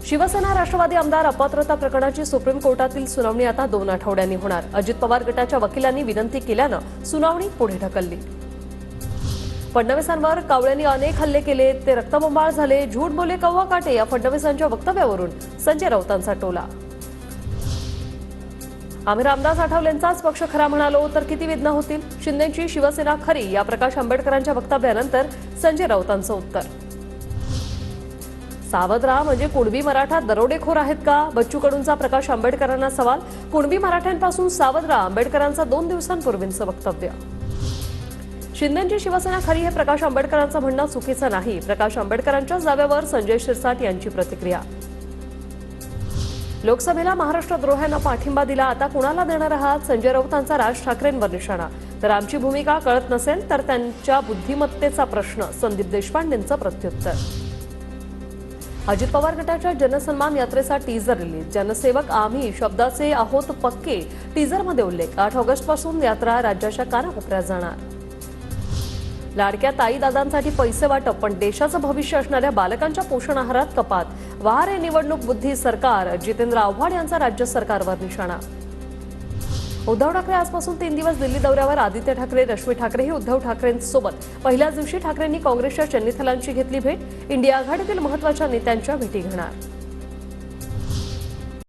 शिवसेना राष्ट्रवादी आमदार अपात्रता प्रकरणाची सुप्रीम कोर्टातील सुनावणी आता 2 आठवड्यांनी होणार। अजित पवार गटाच्या वकिलांनी विनंती केल्यानं सुनावणी पुढे ढकलली। फडणवीसांवर कावळ्यांनी अनेक हल्ले केले, ते रक्तबंबाळ झाले, झूठ बोले कव्वा काटे या फडणवीसांच्या वक्तव्यावरून संजय राऊतांचा टोला। आम्ही रामदास आठवलेंचाच पक्ष खरा म्हणालो तर किती वेदना होतील, शिंदेची शिवसेना खरी या प्रकाश आंबेडकरांच्या वक्तव्यानंतर संजय राऊतांचं उत्तर। सावध राहा म्हणजे कुणबी मराठा दरोडेखोर आहेत का, बच्चू कडूंचा प्रकाश आंबेडकरांना सवाल। कुणबी मराठ्यांपासून सावध राहा आंबेडकरांचा 2 दिवसांपूर्वींचं वक्तव्य। शिंदेची शिवसेना खरी हे प्रकाश आंबेडकरांचं म्हणणं चुकीचं नाही, प्रकाश आंबेडकरांच्या दाव्यावर संजय शिरसाट यांची प्रतिक्रिया। लोकसभेला महाराष्ट्र द्रोह्यांना पाठिंबा दिला, आता कुणाला देणार आहात, संजय राऊतांचा राज ठाकरेंवर निशाणा। तर आमची भूमिका कळत नसेल तर त्यांच्या बुद्धिमत्तेचा प्रश्न, संदीप देशपांडेंचं प्रत्युत्तर। अजित पवार गटाच्या जनसन्मान यात्रेचा टीजर रिलीज, जनसेवक आम्ही शब्दाचे आहोत पक्के, टीजरमध्ये उल्लेख। 8 ऑगस्टपासून यात्रा राज्याच्या कानाकोपऱ्यात जाणार। लाडक्या ताई दादांसाठी पैसे वाटप, पण देशाचं भविष्य असणाऱ्या बालकांच्या पोषण आहारात कपात। वारे निवडणूक बुद्धी सरकार, जितेंद्र आव्हाड यांचा राज्य सरकारवर निशाणा। उद्धव ठाकरे आजपासून 3 दिवस दिल्ली दौऱ्यावर, आदित्य ठाकरे, रश्मी ठाकरेही उद्धव ठाकरेंसोबत। पहिल्याच दिवशी ठाकरेंनी काँग्रेसच्या चन्नीथलांची घेतली भेट, इंडिया आघाडीतील महत्त्वाच्या नेत्यांच्या भेटी घेणार।